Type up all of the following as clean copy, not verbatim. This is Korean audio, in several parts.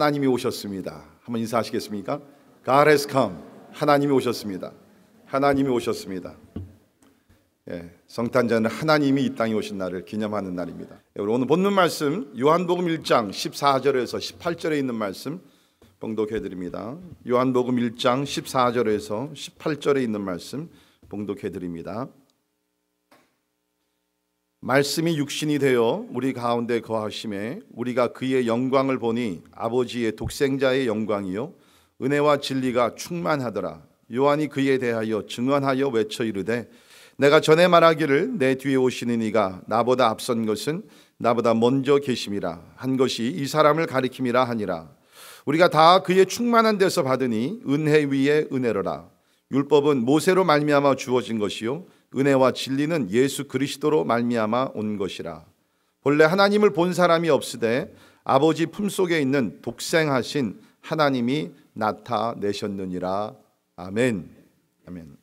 하나님이 오셨습니다. 한번 인사하시겠습니까? God has come. 하나님이 오셨습니다. 하나님이 오셨습니다. 성탄절은 하나님이 이 땅에 오신 날을 기념하는 날입니다. 오늘 본문 말씀 요한복음 1장 14절에서 18절에 있는 말씀 봉독해 드립니다. 요한복음 1장 14절에서 18절에 있는 말씀 봉독해 드립니다. 말씀이 육신이 되어 우리 가운데 거하심에 우리가 그의 영광을 보니 아버지의 독생자의 영광이요 은혜와 진리가 충만하더라. 요한이 그에 대하여 증언하여 외쳐 이르되 내가 전에 말하기를 내 뒤에 오시는 이가 나보다 앞선 것은 나보다 먼저 계심이라 한 것이 이 사람을 가리킴이라 하니라. 우리가 다 그의 충만한 데서 받으니 은혜 위에 은혜로라. 율법은 모세로 말미암아 주어진 것이요 은혜와 진리는 예수 그리스도로 말미암아 온 것이라. 본래 하나님을 본 사람이 없으되 아버지 품속에 있는 독생하신 하나님이 나타내셨느니라. 아멘. 아멘.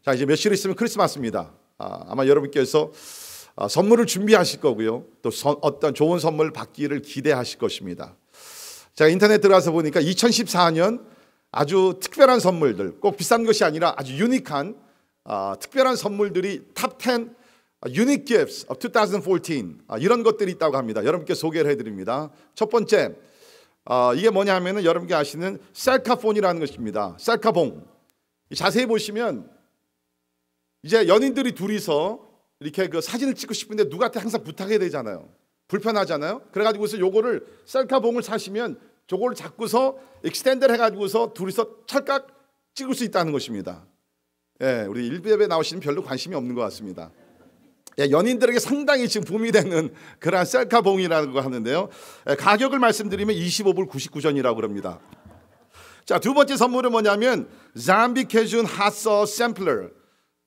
자, 이제 며칠 있으면 크리스마스입니다. 아마 여러분께서 선물을 준비하실 거고요. 또 어떤 좋은 선물을 받기를 기대하실 것입니다. 제가 인터넷 들어가서 보니까 2014년 아주 특별한 선물들, 꼭 비싼 것이 아니라 아주 유니크한 특별한 선물들이 탑 10 Unique Gifts of 2014 이런 것들이 있다고 합니다. 여러분께 소개를 해드립니다. 첫 번째, 이게 뭐냐면은 여러분께 아시는 셀카폰이라는 것입니다. 셀카봉. 자세히 보시면 이제 연인들이 둘이서 이렇게 그 사진을 찍고 싶은데 누구한테 항상 부탁해야 되잖아요. 불편하잖아요. 그래가지고서 요거를 셀카봉을 사시면 저걸 잡고서 익스텐드를 해가지고서 둘이서 찰칵 찍을 수 있다는 것입니다. 우리 일베에 나오시는 별로 관심이 없는 것 같습니다. 연인들에게 상당히 지금 붐이 되는 그런 셀카봉이라는 거 하는데요. 가격을 말씀드리면 25불 99전이라고 그럽니다. 자, 두 번째 선물은 뭐냐면 잠비 캐준 핫소스 샘플러.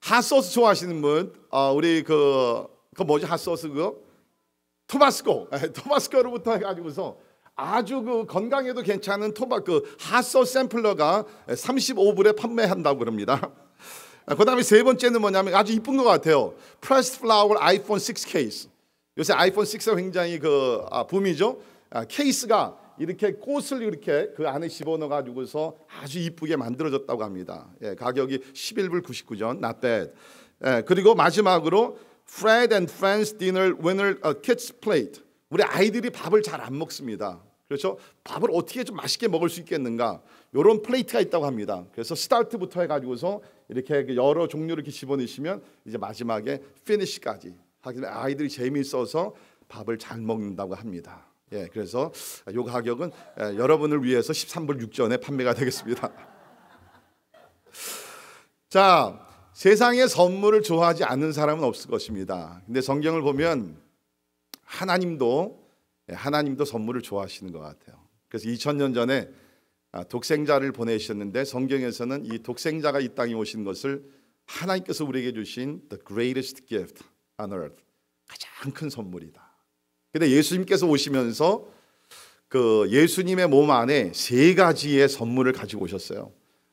핫소스 좋아하시는 분, 우리 그 뭐지 핫소스 그거? 토바스코로부터 해가지고서 아주 그 건강에도 괜찮은 핫소스 샘플러가 35불에 판매한다고 그럽니다. 그 다음에 세 번째는 뭐냐면 아주 이쁜 것 같아요. Pressed Flower 아이폰 6 케이스. 요새 아이폰 6가 굉장히 붐이죠. 케이스가 이렇게 꽃을 이렇게 그 안에 집어넣어 가지고서 아주 이쁘게 만들어졌다고 합니다. 가격이 11불 99전, not bad. 그리고 마지막으로 Fred and Friends Dinner Winner Kids Plate. 우리 아이들이 밥을 잘 안 먹습니다. 그렇죠? 밥을 어떻게 좀 맛있게 먹을 수 있겠는가? 이런 플레이트가 있다고 합니다. 그래서 스타트부터 해가지고서 이렇게 여러 종류를 이렇게 집어넣으시면 이제 마지막에 피니시까지 하기는 아이들이 재미있어서 밥을 잘 먹는다고 합니다. 그래서 이 가격은 여러분을 위해서 13불 6전에 판매가 되겠습니다. 자, 세상에 선물을 좋아하지 않는 사람은 없을 것입니다. 근데 성경을 보면 하나님도 선물을 좋아하시는 것 같아요. 그래서 2000년 전에 독생자를 보내셨는데 성경에서는 이 독생자가 이 땅에 오신 것을 하나님께서 우리에게 주신 the greatest gift on earth, 가장 큰 선물이다. 근데 예수님께서 오시면서 그 예수님의 몸 안에 세 가지의 선물을 가지고 오셨어요.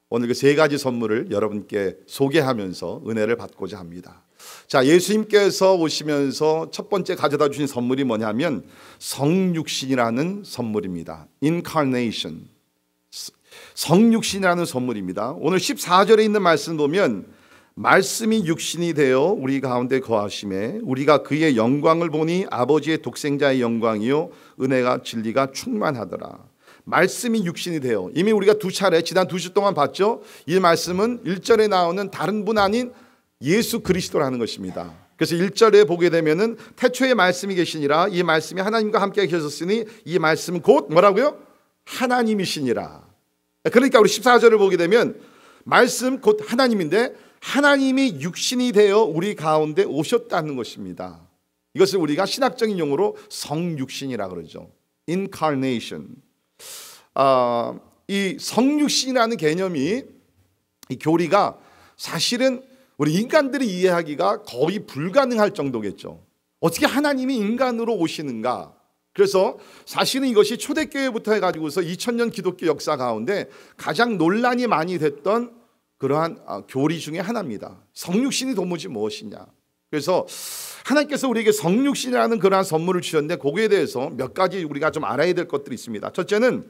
오늘 그 세 가지 선물을 여러분께 소개하면서 은혜를 받고자 합니다. 자, 예수님께서 오시면서 첫 번째 가져다 주신 선물이 뭐냐면 성육신이라는 선물입니다. Incarnation. 성육신이라는 선물입니다. 오늘 14절에 있는 말씀 보면 말씀이 육신이 되어 우리 가운데 거하심에 우리가 그의 영광을 보니 아버지의 독생자의 영광이요 은혜가 진리가 충만하더라. 말씀이 육신이 되어, 이미 우리가 두 차례 지난 2주 동안 봤죠. 이 말씀은 1절에 나오는 다른 분 아닌 예수 그리스도라는 것입니다. 그래서 1절에 보게 되면은 태초에 말씀이 계시니라 이 말씀이 하나님과 함께 계셨으니 이 말씀은 곧 뭐라고요? 하나님이시니라. 그러니까 우리 14절을 보게 되면 말씀 곧 하나님인데 하나님이 육신이 되어 우리 가운데 오셨다는 것입니다. 이것을 우리가 신학적인 용어로 성육신이라고 그러죠. Incarnation. 이 성육신이라는 개념이 이 교리가 사실은 우리 인간들이 이해하기가 거의 불가능할 정도겠죠. 어떻게 하나님이 인간으로 오시는가? 그래서 사실은 이것이 초대교회부터 해가지고서 2000년 기독교 역사 가운데 가장 논란이 많이 됐던 그러한 교리 중에 하나입니다. 성육신이 도무지 무엇이냐? 그래서 하나님께서 우리에게 성육신이라는 그러한 선물을 주셨는데 거기에 대해서 몇 가지 우리가 좀 알아야 될 것들이 있습니다. 첫째는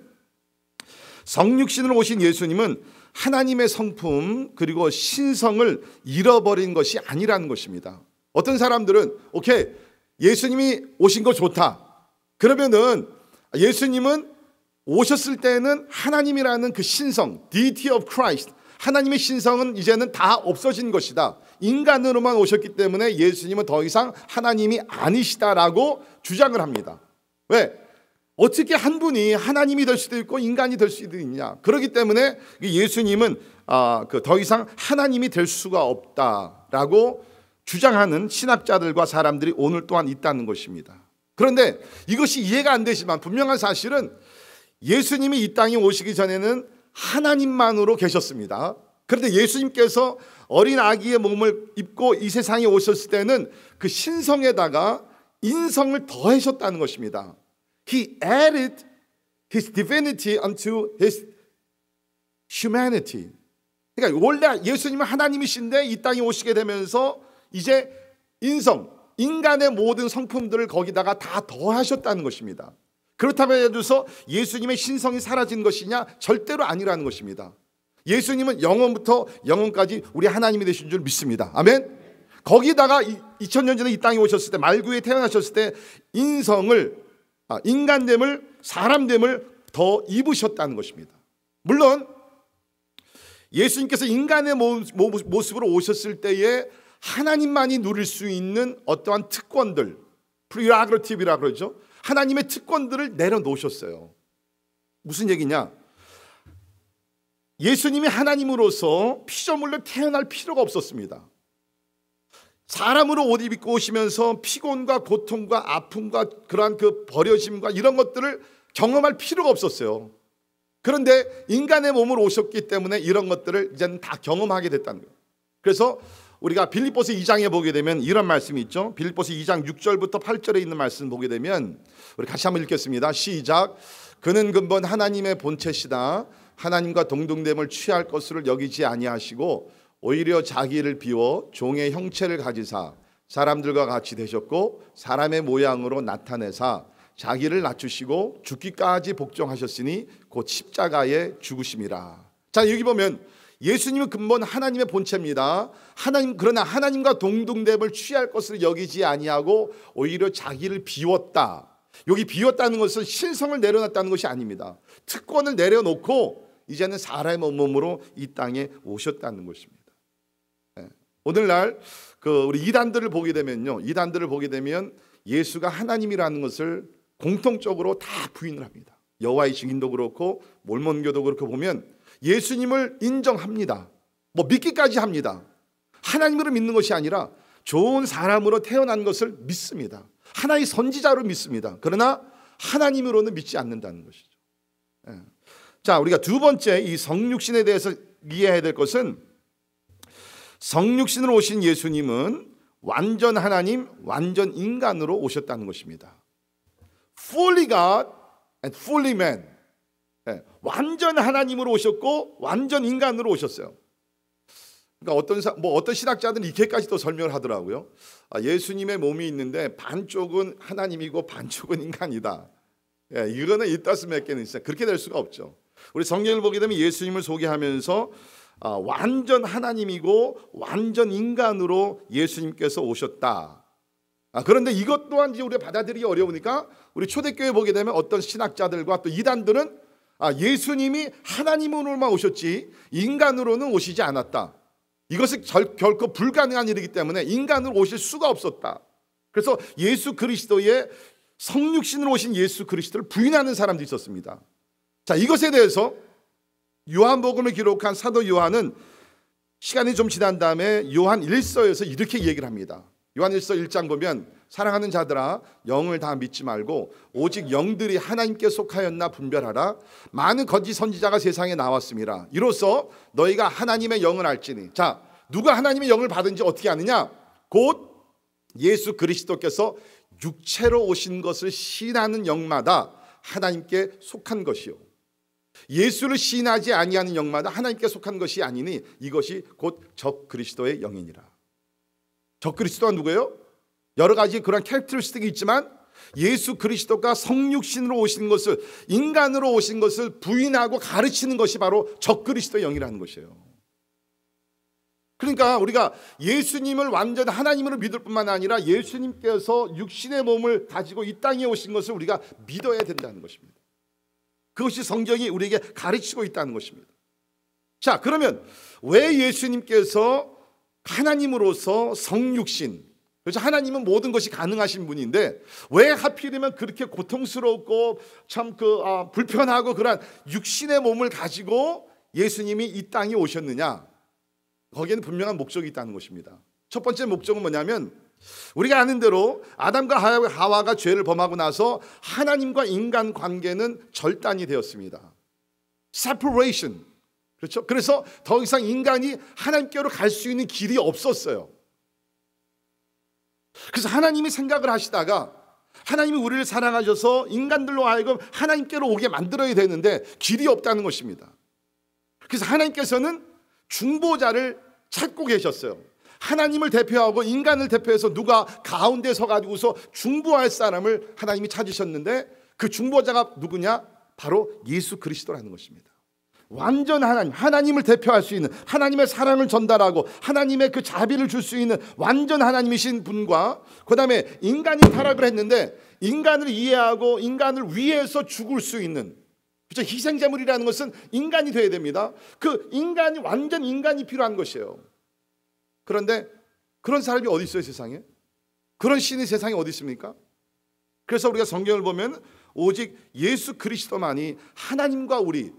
성육신으로 오신 예수님은 하나님의 성품 그리고 신성을 잃어버린 것이 아니라는 것입니다. 어떤 사람들은 오케이, 예수님이 오신 거 좋다. 그러면은 예수님은 오셨을 때는 하나님이라는 그 신성, deity of Christ, 하나님의 신성은 이제는 다 없어진 것이다. 인간으로만 오셨기 때문에 예수님은 더 이상 하나님이 아니시다라고 주장을 합니다. 왜? 어떻게 한 분이 하나님이 될 수도 있고 인간이 될 수도 있냐. 그렇기 때문에 예수님은 더 이상 하나님이 될 수가 없다라고 주장하는 신학자들과 사람들이 오늘 또한 있다는 것입니다. 그런데 이것이 이해가 안 되지만 분명한 사실은 예수님이 이 땅에 오시기 전에는 하나님만으로 계셨습니다. 그런데 예수님께서 어린 아기의 몸을 입고 이 세상에 오셨을 때는 그 신성에다가 인성을 더하셨다는 것입니다. He added his divinity unto his humanity. 그러니까 원래 예수님은 하나님이신데 이 땅에 오시게 되면서 이제 인간의 모든 성품들을 거기다가 다 더하셨다는 것입니다. 그렇다면 해서 예수님의 신성이 사라진 것이냐? 절대로 아니라는 것입니다. 예수님은 영원부터 영원까지 우리 하나님이 되신 줄 믿습니다. 아멘. 거기다가 2000년 전에 이 땅에 오셨을 때, 말구에 태어나셨을 때 인간됨을, 사람됨을 더 입으셨다는 것입니다. 물론 예수님께서 인간의 모습으로 오셨을 때에 하나님만이 누릴 수 있는 어떠한 특권들, 프리라그티브라고 그러죠. 하나님의 특권들을 내려놓으셨어요. 무슨 얘기냐? 예수님이 하나님으로서 피조물로 태어날 필요가 없었습니다. 사람으로 옷 입고 오시면서 피곤과 고통과 아픔과 그러한 그 버려짐과 이런 것들을 경험할 필요가 없었어요. 그런데 인간의 몸으로 오셨기 때문에 이런 것들을 이제는 다 경험하게 됐다는 거예요. 그래서 우리가 빌립보서 2장에 보게 되면 이런 말씀이 있죠. 빌립보서 2장 6절부터 8절에 있는 말씀 보게 되면 우리 같이 한번 읽겠습니다. 시작. 그는 근본 하나님의 본체시다. 하나님과 동등됨을 취할 것을 여기지 아니하시고 오히려 자기를 비워 종의 형체를 가지사 사람들과 같이 되셨고 사람의 모양으로 나타내사 자기를 낮추시고 죽기까지 복종하셨으니 곧 십자가에 죽으심이라. 자, 여기 보면 예수님은 근본 하나님의 본체입니다. 그러나 하나님과 동등됨을 취할 것을 여기지 아니하고 오히려 자기를 비웠다. 여기 비웠다는 것은 신성을 내려놨다는 것이 아닙니다. 특권을 내려놓고 이제는 사람의 몸으로 이 땅에 오셨다는 것입니다. 오늘날 우리 이단들을 보게 되면요, 이단들을 보게 되면 예수가 하나님이라는 것을 공통적으로 다 부인을 합니다. 여호와의 증인도 그렇고 몰몬교도 그렇고 보면 예수님을 인정합니다. 믿기까지 합니다. 하나님으로 믿는 것이 아니라 좋은 사람으로 태어난 것을 믿습니다. 하나의 선지자로 믿습니다. 그러나 하나님으로는 믿지 않는다는 것이죠. 자, 우리가 두 번째 이 성육신에 대해서 이해해야 될 것은 성육신으로 오신 예수님은 완전 하나님, 완전 인간으로 오셨다는 것입니다. Fully God and fully man. 완전 하나님으로 오셨고 완전 인간으로 오셨어요. 그러니까 어떤 신학자들은 이렇게까지도 설명을 하더라고요. 예수님의 몸이 있는데 반쪽은 하나님이고 반쪽은 인간이다. 이거는 it doesn't make any sense. 그렇게 될 수가 없죠. 우리 성경을 보게 되면 예수님을 소개하면서 완전 하나님이고 완전 인간으로 예수님께서 오셨다. 그런데 이것 또한 이제 우리가 받아들이기 어려우니까 우리 초대교회 보게 되면 어떤 신학자들과 또 이단들은 예수님이 하나님으로만 오셨지 인간으로는 오시지 않았다. 이것은 결코 불가능한 일이기 때문에 인간으로 오실 수가 없었다. 그래서 예수 그리스도의 성육신으로 오신 예수 그리스도를 부인하는 사람도 있었습니다. 자, 이것에 대해서 요한복음을 기록한 사도 요한은 시간이 좀 지난 다음에 요한 1서에서 이렇게 얘기를 합니다. 요한 1서 1장 보면 사랑하는 자들아 영을 다 믿지 말고 오직 영들이 하나님께 속하였나 분별하라. 많은 거짓 선지자가 세상에 나왔습니다. 이로써 너희가 하나님의 영을 알지니. 자, 누가 하나님의 영을 받은지 어떻게 아느냐? 곧 예수 그리스도께서 육체로 오신 것을 시인하는 영마다 하나님께 속한 것이요, 예수를 시인하지 아니하는 영마다 하나님께 속한 것이 아니니 이것이 곧 적 그리스도의 영이니라. 적 그리스도가 누구예요? 여러 가지 그런 캐릭터리스틱이 있지만 예수 그리스도가 성육신으로 오신 것을, 인간으로 오신 것을 부인하고 가르치는 것이 바로 적그리스도의 영이라는 것이에요. 그러니까 우리가 예수님을 완전 하나님으로 믿을 뿐만 아니라 예수님께서 육신의 몸을 가지고 이 땅에 오신 것을 우리가 믿어야 된다는 것입니다. 그것이 성경이 우리에게 가르치고 있다는 것입니다. 자, 그러면 왜 예수님께서 하나님으로서 성육신, 그래서 하나님은 모든 것이 가능하신 분인데 왜 하필이면 그렇게 고통스럽고 참 불편하고 그런 육신의 몸을 가지고 예수님이 이 땅에 오셨느냐? 거기에는 분명한 목적이 있다는 것입니다. 첫 번째 목적은 뭐냐면, 우리가 아는 대로 아담과 하와가 죄를 범하고 나서 하나님과 인간 관계는 절단이 되었습니다. separation. 그렇죠? 그래서 더 이상 인간이 하나님께로 갈 수 있는 길이 없었어요. 그래서 하나님이 생각을 하시다가, 하나님이 우리를 사랑하셔서 인간들로 하여금 하나님께로 오게 만들어야 되는데 길이 없다는 것입니다. 그래서 하나님께서는 중보자를 찾고 계셨어요. 하나님을 대표하고 인간을 대표해서 누가 가운데 서가지고서 중보할 사람을 하나님이 찾으셨는데, 그 중보자가 누구냐? 바로 예수 그리스도라는 것입니다. 완전 하나님을 대표할 수 있는, 하나님의 사랑을 전달하고 하나님의 그 자비를 줄 수 있는 완전 하나님이신 분과, 그 다음에 인간이 타락을 했는데 인간을 이해하고 인간을 위해서 죽을 수 있는, 그렇죠? 희생제물이라는 것은 인간이 되어야 됩니다. 그 인간이, 완전 인간이 필요한 것이에요. 그런데 그런 사람이 어디 있어요, 세상에? 그런 신이 세상에 어디 있습니까? 그래서 우리가 성경을 보면 오직 예수 그리스도만이 하나님과 우리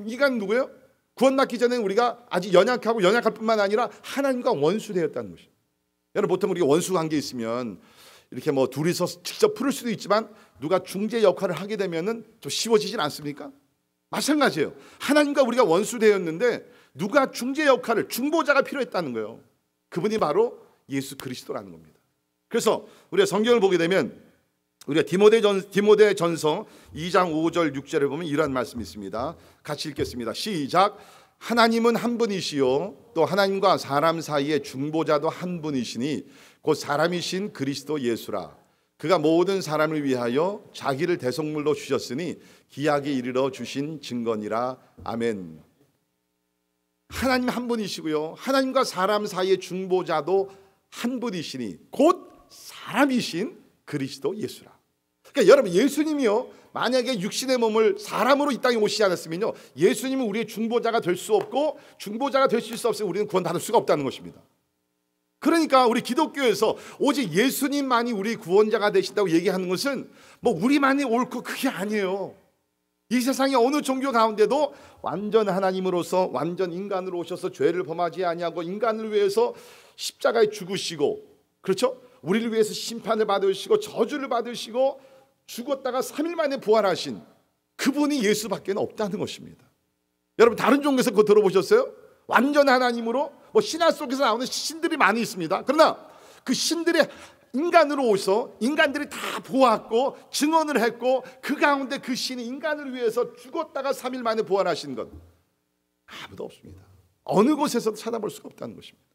인간 누구예요? 구원받기 전에 우리가 아직 연약하고 연약할 뿐만 아니라 하나님과 원수되었다는 것이에요. 여러분, 보통 우리가 원수 관계 있으면 이렇게 뭐 둘이서 직접 풀을 수도 있지만 누가 중재 역할을 하게 되면은 좀 쉬워지진 않습니까? 마찬가지예요. 하나님과 우리가 원수되었는데 누가 중재 역할을, 중보자가 필요했다는 거예요. 그분이 바로 예수 그리스도라는 겁니다. 그래서 우리가 성경을 보게 되면 우리가 디모데전서 2장 5절 6절에 보면 이러한 말씀이 있습니다. 같이 읽겠습니다. 시작. 하나님은 한 분이시요 또 하나님과 사람 사이의 중보자도 한 분이시니 곧 사람이신 그리스도 예수라. 그가 모든 사람을 위하여 자기를 대속물로 주셨으니 기약에 이르러 주신 증거니라. 아멘. 하나님 한 분이시고요, 하나님과 사람 사이의 중보자도 한 분이시니 곧 사람이신 그리스도 예수라. 그러니까 여러분, 예수님이요, 만약에 육신의 몸을 사람으로 이 땅에 오시지 않았으면요, 예수님은 우리의 중보자가 될 수 없고, 중보자가 될 수 없으면 우리는 구원받을 수가 없다는 것입니다. 그러니까 우리 기독교에서 오직 예수님만이 우리 구원자가 되신다고 얘기하는 것은 뭐 우리만이 옳고 그게 아니에요. 이 세상의 어느 종교 가운데도 완전 하나님으로서 완전 인간으로 오셔서 죄를 범하지 아니하고 인간을 위해서 십자가에 죽으시고, 그렇죠? 우리를 위해서 심판을 받으시고 저주를 받으시고 죽었다가 3일 만에 부활하신 그분이 예수밖에 없다는 것입니다. 여러분, 다른 종교에서 그거 들어보셨어요? 완전 하나님으로 뭐 신화 속에서 나오는 신들이 많이 있습니다. 그러나 그 신들이 인간으로 오셔서 인간들이 다 보았고 증언을 했고 그 가운데 그 신이 인간을 위해서 죽었다가 3일 만에 부활하신 것 아무도 없습니다. 어느 곳에서도 찾아볼 수가 없다는 것입니다.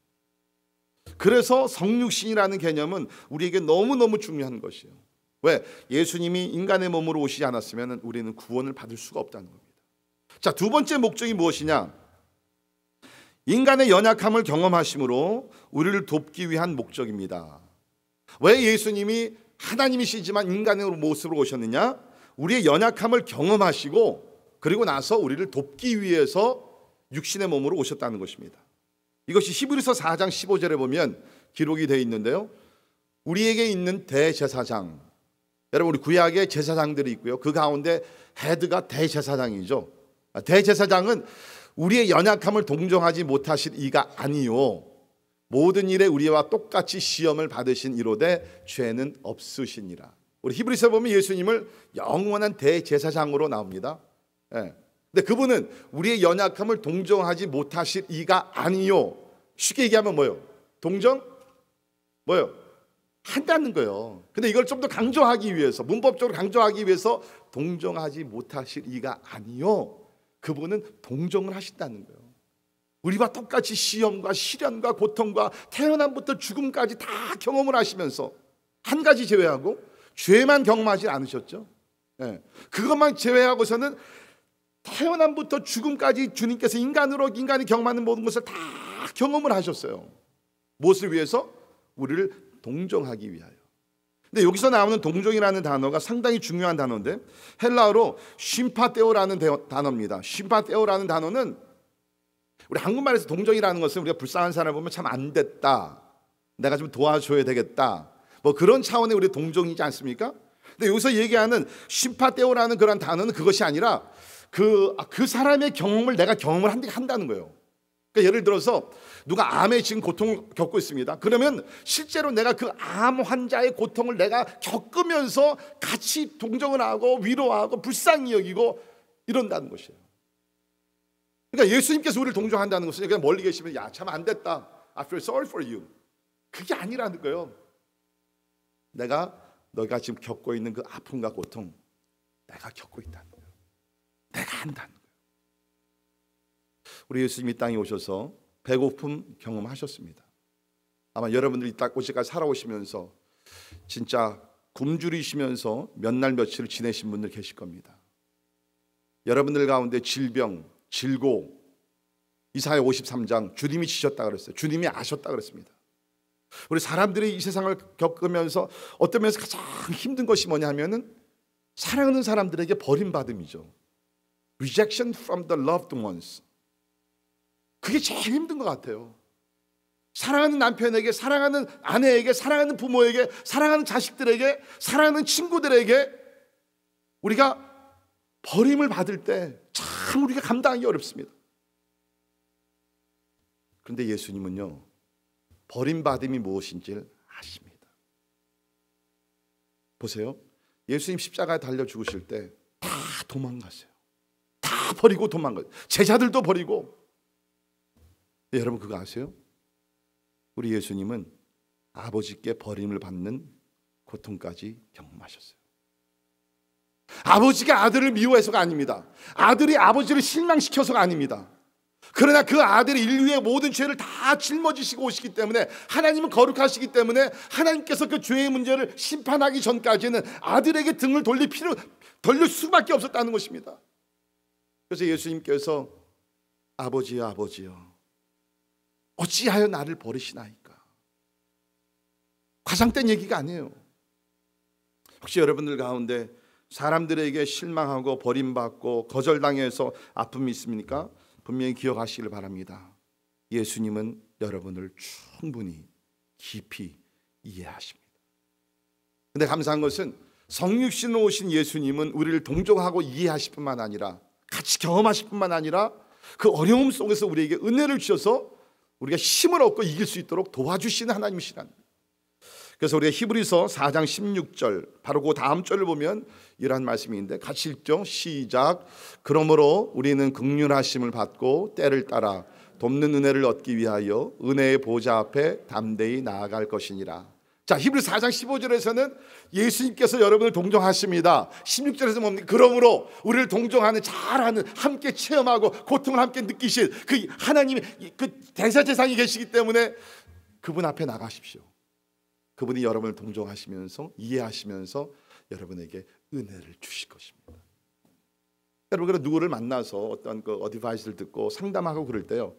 그래서 성육신이라는 개념은 우리에게 너무너무 중요한 것이에요. 왜? 예수님이 인간의 몸으로 오시지 않았으면 우리는 구원을 받을 수가 없다는 겁니다. 자, 두 번째 목적이 무엇이냐? 인간의 연약함을 경험하심으로 우리를 돕기 위한 목적입니다. 왜 예수님이 하나님이시지만 인간의 모습으로 오셨느냐? 우리의 연약함을 경험하시고 그리고 나서 우리를 돕기 위해서 육신의 몸으로 오셨다는 것입니다. 이것이 히브리서 4장 15절에 보면 기록이 되어 있는데요, 우리에게 있는 대제사장, 여러분 우리 구약에 제사장들이 있고요, 그 가운데 헤드가 대제사장이죠. 대제사장은 우리의 연약함을 동정하지 못하실 이가 아니요 모든 일에 우리와 똑같이 시험을 받으신 이로되 죄는 없으시니라. 우리 히브리서 보면 예수님을 영원한 대제사장으로 나옵니다. 예. 근데 그분은 우리의 연약함을 동정하지 못하실 이가 아니요, 쉽게 얘기하면 뭐예요? 동정? 뭐예요? 한다는 거예요. 근데 이걸 좀 더 강조하기 위해서, 문법적으로 강조하기 위해서 동정하지 못하실 이가 아니요, 그분은 동정을 하신다는 거예요. 우리와 똑같이 시험과 시련과 고통과 태어남부터 죽음까지 다 경험을 하시면서 한 가지 제외하고 죄만 경험하지 않으셨죠. 예. 그것만 제외하고서는 태어남부터 죽음까지 주님께서 인간이 경험하는 모든 것을 다 경험을 하셨어요. 무엇을 위해서? 우리를 동정하기 위하여. 근데 여기서 나오는 동정이라는 단어가 상당히 중요한 단어인데 헬라어로 심파테오라는 단어입니다. 심파테오라는 단어는 우리 한국말에서 동정이라는 것은 우리가 불쌍한 사람을 보면 참 안 됐다, 내가 좀 도와줘야 되겠다, 뭐 그런 차원의 우리 동정이지 않습니까? 근데 여기서 얘기하는 심파테오라는 그런 단어는 그것이 아니라 그 사람의 경험을 내가 경험을 한다는 거예요. 그러니까 예를 들어서 누가 암에 지금 고통을 겪고 있습니다. 그러면 실제로 내가 그 암 환자의 고통을 내가 겪으면서 같이 동정을 하고 위로하고 불쌍히 여기고 이런다는 것이에요. 그러니까 예수님께서 우리를 동정한다는 것은 그냥 멀리 계시면 야, 참 안 됐다, I feel sorry for you, 그게 아니라는 거예요. 너가 지금 겪고 있는 그 아픔과 고통 내가 겪고 있다는 거예요. 내가 한다는 거예요. 우리 예수님이 땅에 오셔서 배고픔 경험하셨습니다. 아마 여러분들이 딱 오시까지 살아오시면서 진짜 굶주리시면서 몇 날 며칠 지내신 분들 계실 겁니다. 여러분들 가운데 질병, 질고, 이사야 53장 주님이 지셨다 그랬어요. 주님이 아셨다 그랬습니다. 우리 사람들이 이 세상을 겪으면서 어떤 면에서 가장 힘든 것이 뭐냐 하면은 사랑하는 사람들에게 버림받음이죠. Rejection from the loved ones. 그게 제일 힘든 것 같아요. 사랑하는 남편에게, 사랑하는 아내에게, 사랑하는 부모에게, 사랑하는 자식들에게, 사랑하는 친구들에게 우리가 버림을 받을 때 참 우리가 감당하기 어렵습니다. 그런데 예수님은요, 버림받음이 무엇인지를 아십니다. 보세요. 예수님 십자가에 달려 죽으실 때 다 도망갔어요. 다 버리고 도망가요. 제자들도 버리고. 네, 여러분 그거 아세요? 우리 예수님은 아버지께 버림을 받는 고통까지 경험하셨어요. 아버지가 아들을 미워해서가 아닙니다. 아들이 아버지를 실망시켜서가 아닙니다. 그러나 그 아들이 인류의 모든 죄를 다 짊어지시고 오시기 때문에, 하나님은 거룩하시기 때문에 하나님께서 그 죄의 문제를 심판하기 전까지는 아들에게 등을 돌릴 수밖에 없었다는 것입니다. 그래서 예수님께서 아버지여, 아버지여, 어찌하여 나를 버리시나이까. 과장된 얘기가 아니에요. 혹시 여러분들 가운데 사람들에게 실망하고 버림받고 거절당해서 아픔이 있습니까? 분명히 기억하시길 바랍니다. 예수님은 여러분을 충분히 깊이 이해하십니다. 근데 감사한 것은 성육신으로 오신 예수님은 우리를 동정하고 이해하실 뿐만 아니라 같이 경험하실 뿐만 아니라 그 어려움 속에서 우리에게 은혜를 주셔서 우리가 힘을 얻고 이길 수 있도록 도와주시는 하나님이시라는 거예요. 그래서 우리가 히브리서 4장 16절 바로 그 다음 절을 보면 이러한 말씀인데 같이 읽죠. 시작. 그러므로 우리는 긍휼하심을 받고 때를 따라 돕는 은혜를 얻기 위하여 은혜의 보좌 앞에 담대히 나아갈 것이니라. 자, 히브리 4장 15절에서는 예수님께서 여러분을 동정하십니다. 16절에서 뭡니까? 그러므로 우리를 동정하는, 잘하는, 함께 체험하고 고통을 함께 느끼신 그 하나님의 그 대제사장이 계시기 때문에 그분 앞에 나가십시오. 그분이 여러분을 동정하시면서 이해하시면서 여러분에게 은혜를 주실 것입니다. 여러분, 누구를 만나서 어떤 그 어드바이스를 듣고 상담하고 그럴 때요,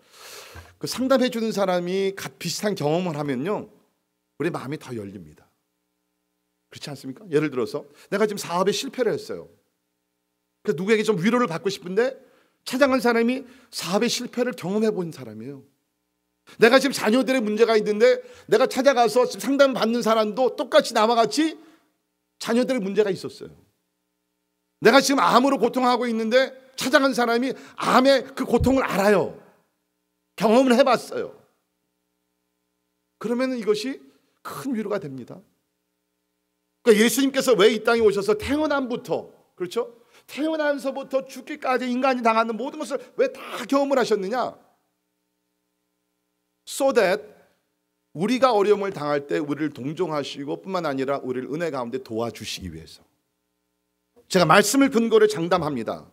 그 상담해 주는 사람이 비슷한 경험을 하면요, 우리 마음이 더 열립니다. 그렇지 않습니까? 예를 들어서 내가 지금 사업에 실패를 했어요. 그래서 누구에게 좀 위로를 받고 싶은데 찾아간 사람이 사업의 실패를 경험해 본 사람이에요. 내가 지금 자녀들의 문제가 있는데 내가 찾아가서 상담 받는 사람도 똑같이 나와 같이 자녀들의 문제가 있었어요. 내가 지금 암으로 고통하고 있는데 찾아간 사람이 암의 그 고통을 알아요. 경험을 해봤어요. 그러면 이것이 큰 위로가 됩니다. 그러니까 예수님께서 왜 이 땅에 오셔서 태어남부터, 그렇죠? 태어나면서부터 죽기까지 인간이 당하는 모든 것을 왜 다 경험을 하셨느냐? So that 우리가 어려움을 당할 때 우리를 동정하시고 뿐만 아니라 우리를 은혜 가운데 도와주시기 위해서. 제가 말씀을 근거로 장담합니다.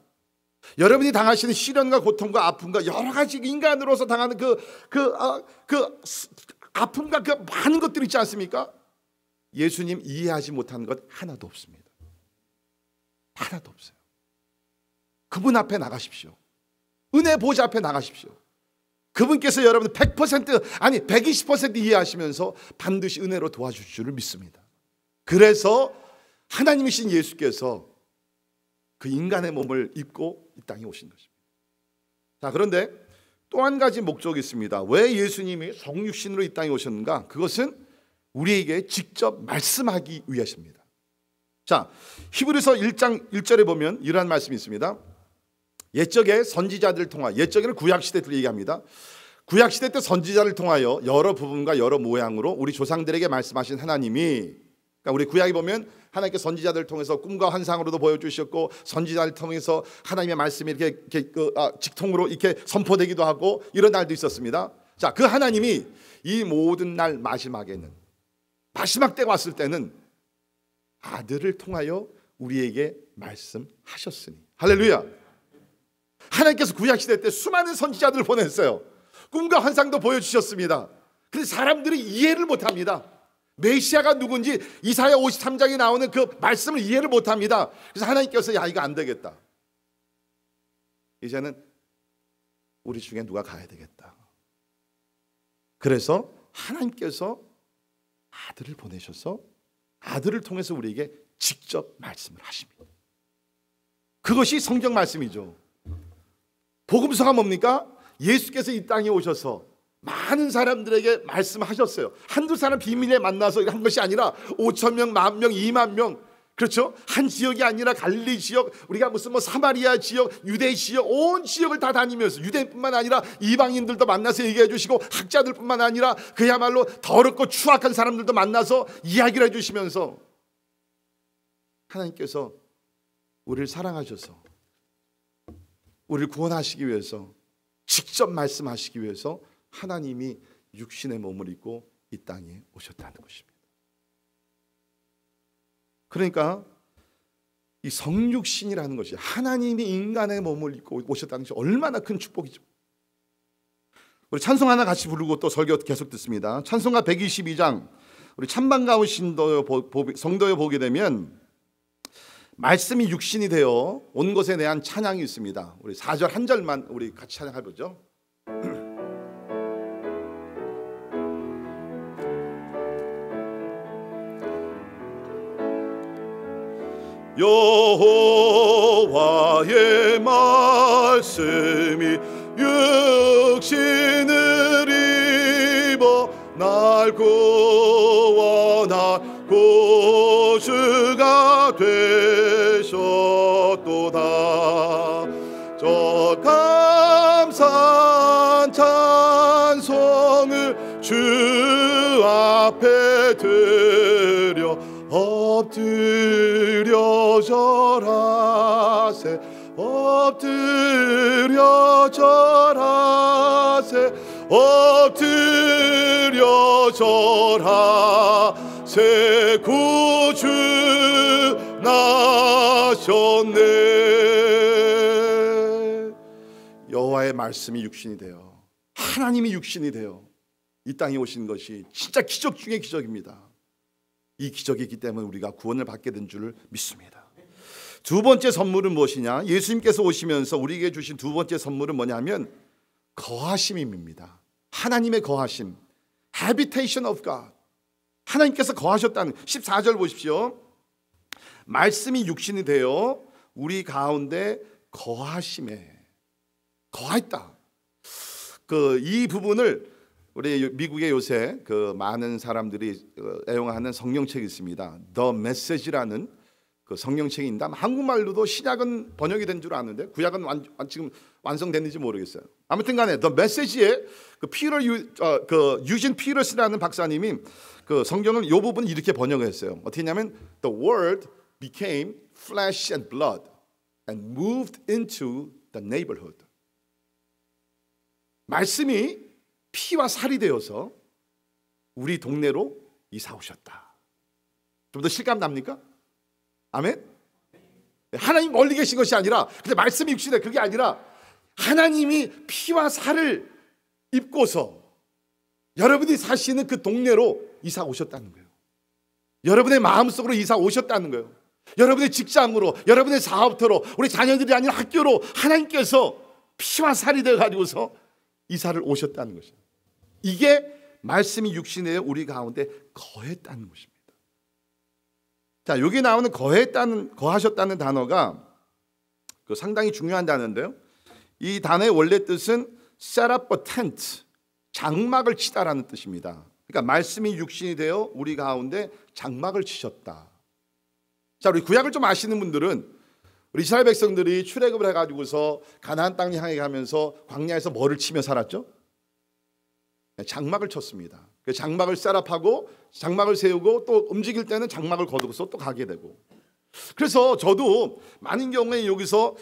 여러분이 당하시는 시련과 고통과 아픔과 여러 가지 인간으로서 당하는 그 아픔과 그 많은 것들 있지 않습니까? 예수님 이해하지 못한 것 하나도 없습니다. 하나도 없어요. 그분 앞에 나가십시오. 은혜 보좌 앞에 나가십시오. 그분께서 여러분 100% 아니 120% 이해하시면서 반드시 은혜로 도와주실 줄을 믿습니다. 그래서 하나님이신 예수께서 그 인간의 몸을 입고 이 땅에 오신 것입니다. 자, 그런데 또 한 가지 목적이 있습니다. 왜 예수님이 성육신으로 이 땅에 오셨는가? 그것은 우리에게 직접 말씀하기 위해서입니다. 자, 히브리서 1장 1절에 보면 이러한 말씀이 있습니다. 옛적에 선지자들을 통하여, 옛적에는 구약시대를 얘기합니다. 구약시대 때 선지자를 통하여 여러 부분과 여러 모양으로 우리 조상들에게 말씀하신 하나님이, 그러니까 우리 구약에 보면 하나님께 선지자들을 통해서 꿈과 환상으로도 보여주셨고, 선지자를 통해서 하나님의 말씀이 이렇게 직통으로 이렇게 선포되기도 하고 이런 날도 있었습니다. 자, 그 하나님이 이 모든 날 마지막에는, 마지막 때가 왔을 때는 아들을 통하여 우리에게 말씀하셨으니, 할렐루야. 하나님께서 구약시대 때 수많은 선지자들을 보냈어요. 꿈과 환상도 보여주셨습니다. 그런데 사람들이 이해를 못합니다. 메시아가 누군지 이사야 53장에 나오는 그 말씀을 이해를 못합니다. 그래서 하나님께서 야, 이거 안 되겠다, 이제는 우리 중에 누가 가야 되겠다. 그래서 하나님께서 아들을 보내셔서 아들을 통해서 우리에게 직접 말씀을 하십니다. 그것이 성경 말씀이죠. 복음서가 뭡니까? 예수께서 이 땅에 오셔서 많은 사람들에게 말씀하셨어요. 한두 사람 비밀에 만나서 한 것이 아니라 5,000명, 10,000명, 20,000명, 그렇죠? 한 지역이 아니라 갈릴리 지역, 우리가 무슨 사마리아 지역, 유대 지역, 온 지역을 다 다니면서 유대인뿐만 아니라 이방인들도 만나서 얘기해 주시고, 학자들뿐만 아니라 그야말로 더럽고 추악한 사람들도 만나서 이야기를 해주시면서 하나님께서 우리를 사랑하셔서 우리를 구원하시기 위해서, 직접 말씀하시기 위해서 하나님이 육신의 몸을 입고 이 땅에 오셨다는 것입니다. 그러니까 이 성육신이라는 것이, 하나님이 인간의 몸을 입고 오셨다는 것이 얼마나 큰 축복이죠. 우리 찬송 하나 같이 부르고 또 설교 계속 듣습니다. 찬송가 122장 우리 찬방 가우신 성도에 보게 되면 말씀이 육신이 되어 온 것에 대한 찬양이 있습니다. 우리 4절 한 절만 우리 같이 찬양해보죠. 여호와의 말씀이 육신을 입어 날 구원하고 주가 되셨도다. 저 감사한 찬송을 주 앞에 드려 엎드려 절하세, 엎드려 절하세, 엎드려 절하세. 구주 나셨네. 여호와의 말씀이 육신이 되어, 하나님이 육신이 되어 이 땅에 오신 것이 진짜 기적 중의 기적입니다. 이 기적이 있기 때문에 우리가 구원을 받게 된 줄을 믿습니다. 두 번째 선물은 무엇이냐? 예수님께서 오시면서 우리에게 주신 두 번째 선물은 뭐냐면 거하심입니다. 하나님의 거하심, habitation of God. 하나님께서 거하셨다는, 14절 보십시오. 말씀이 육신이 되어 우리 가운데 거하심에, 거했다. 이 부분을 우리 미국에 요새 많은 사람들이 애용하는 성경책이 있습니다. The Message라는 그 성경책인데, 한국말로도 신약은 번역이 된 줄 아는데 구약은 지금 완성됐는지 모르겠어요. 아무튼간에 The Message에 유진 피러스라는 박사님이 그 성경을 이 부분 이렇게 번역을 했어요. 어떻게 했냐면 The Word became flesh and blood and moved into the neighborhood. 말씀이 피와 살이 되어서 우리 동네로 이사 오셨다. 좀 더 실감 납니까? 아멘? 하나님 멀리 계신 것이 아니라, 근데 말씀이 육신에, 그게 아니라 하나님이 피와 살을 입고서 여러분이 사시는 그 동네로 이사 오셨다는 거예요. 여러분의 마음속으로 이사 오셨다는 거예요. 여러분의 직장으로, 여러분의 사업터로, 우리 자녀들이 아닌 학교로 하나님께서 피와 살이 되어가지고서 이사를 오셨다는 것이에요. 이게 말씀이 육신에 우리 가운데 거했다는 것입니다. 자, 여기 나오는 거하셨다는 단어가 상당히 중요한 단어인데요. 이 단어의 원래 뜻은 set up a tent, 장막을 치다라는 뜻입니다. 그러니까 말씀이 육신이 되어 우리 가운데 장막을 치셨다. 자, 우리 구약을 좀 아시는 분들은 우리 이스라엘 백성들이 출애굽을 해가지고서 가나안 땅을 향해 가면서 광야에서 뭐를 치며 살았죠? 장막을 쳤습니다. 그 장막을 셋업하고 장막을 세우고 또 움직일 때는 장막을 거두고서 또 가게 되고. 그래서 저도 많은 경우에 여기서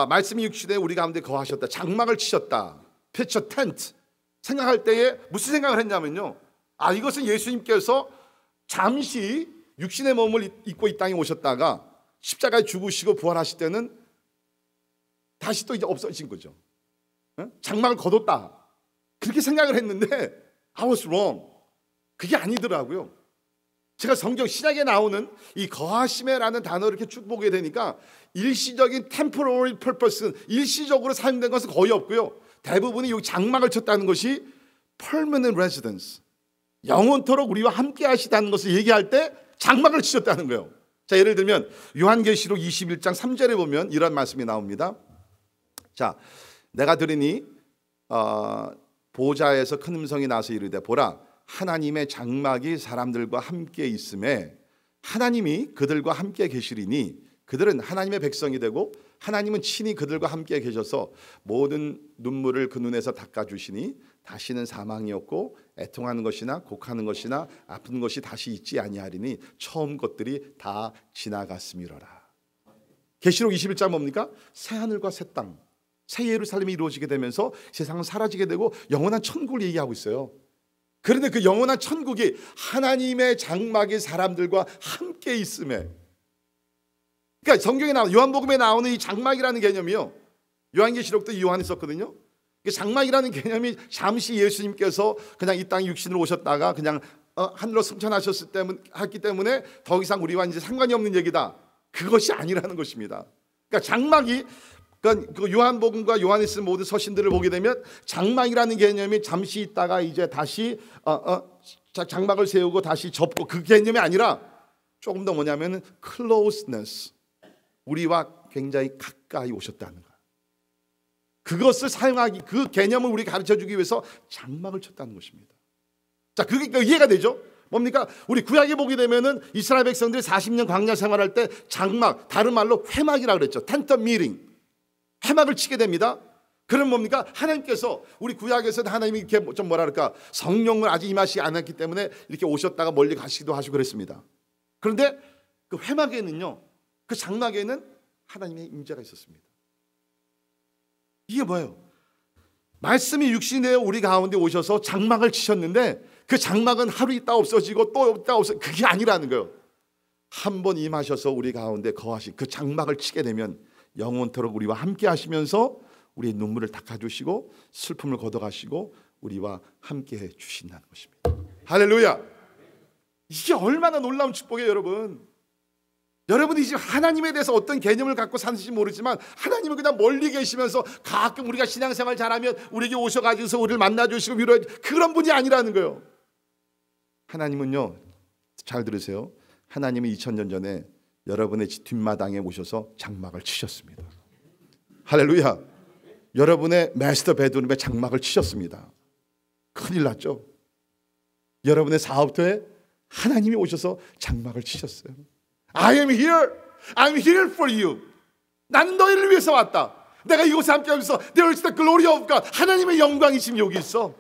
말씀이 육신에 우리 가운데 거하셨다, 장막을 치셨다, pitch a tent 생각할 때에 무슨 생각을 했냐면요, 이것은 예수님께서 잠시 육신의 몸을 입고 이 땅에 오셨다가 십자가에 죽으시고 부활하실 때는 다시 또 이제 없어진 거죠. 장막을 거뒀다, 그렇게 생각을 했는데 I was wrong. 그게 아니더라고요. 제가 성경 신약에 나오는 이 거하심에라는 단어를 이렇게 쭉 보게 되니까 일시적인 temporary purpose, 일시적으로 사용된 것은 거의 없고요. 대부분이 여기 장막을 쳤다는 것이 permanent residence, 영원토록 우리와 함께 하시다는 것을 얘기할 때 장막을 치셨다는 거예요. 자, 예를 들면 요한계시록 21장 3절에 보면 이런 말씀이 나옵니다. 자, 내가 들으니 보좌에서 큰 음성이 나서 이르되 보라, 하나님의 장막이 사람들과 함께 있음에 하나님이 그들과 함께 계시리니 그들은 하나님의 백성이 되고 하나님은 친히 그들과 함께 계셔서 모든 눈물을 그 눈에서 닦아주시니 다시는 사망이 없고 애통하는 것이나 곡하는 것이나 아픈 것이 다시 있지 아니하리니 처음 것들이 다 지나갔음이로라. 계시록 21장 뭡니까? 새 하늘과 새 땅, 새 예루살렘이 이루어지게 되면서 세상은 사라지게 되고 영원한 천국을 얘기하고 있어요. 그런데 그 영원한 천국이 하나님의 장막이 사람들과 함께 있음에, 그러니까 성경에 나오는 요한복음에 나오는 이 장막이라는 개념이요, 요한계시록도 요한이 썼거든요. 장막이라는 개념이 잠시 예수님께서 그냥 이 땅에 육신으로 오셨다가 그냥 하늘로 승천하셨기 때문에 더 이상 우리와 이제 상관이 없는 얘기다, 그것이 아니라는 것입니다. 그러니까 장막이, 그 요한복음과 요한이 쓴 모든 서신들을 보게 되면 장막이라는 개념이 잠시 있다가 이제 다시 장막을 세우고 다시 접고, 그 개념이 아니라 조금 더 뭐냐면 closeness, 우리와 굉장히 가까이 오셨다는 거. 그것을 사용하기, 그 개념을 우리 가르쳐주기 위해서 장막을 쳤다는 것입니다. 자, 그게 이해가 되죠? 뭡니까? 우리 구약에 보게 되면은 이스라엘 백성들이 40년 광야 생활할 때 장막, 다른 말로 회막이라고 그랬죠. 텐트 미팅, 회막을 치게 됩니다. 그럼 뭡니까? 하나님께서 우리 구약에서는 하나님이 이렇게 좀 뭐랄까, 성령을 아직 임하시지 않았기 때문에 이렇게 오셨다가 멀리 가시기도 하시고 그랬습니다. 그런데 그 회막에는요, 그 장막에는 하나님의 임재가 있었습니다. 이게 뭐예요? 말씀이 육신이 되어 우리 가운데 오셔서 장막을 치셨는데 그 장막은 하루 있다 없어지고 또 있다 없어지고, 그게 아니라는 거예요. 한 번 임하셔서 우리 가운데 거하신 그 장막을 치게 되면 영원토록 우리와 함께 하시면서 우리의 눈물을 닦아주시고 슬픔을 걷어가시고 우리와 함께 해주신다는 것입니다. 할렐루야. 이게 얼마나 놀라운 축복이에요, 여러분. 여러분이 지금 하나님에 대해서 어떤 개념을 갖고 사는지 모르지만 하나님은 그냥 멀리 계시면서 가끔 우리가 신앙생활 잘하면 우리에게 오셔가지고서 우리를 만나주시고 위로해, 그런 분이 아니라는 거예요. 하나님은요, 잘 들으세요, 하나님은 2000년 전에 여러분의 뒷마당에 오셔서 장막을 치셨습니다. 할렐루야. 여러분의 마스터 베드룸에 장막을 치셨습니다. 큰일 났죠. 여러분의 사업터에 하나님이 오셔서 장막을 치셨어요. I am here. I'm here for you. 나는 너희를 위해서 왔다. 내가 이곳에 함께 하면서 There is the glory of God. 하나님의 영광이 지금 여기 있어.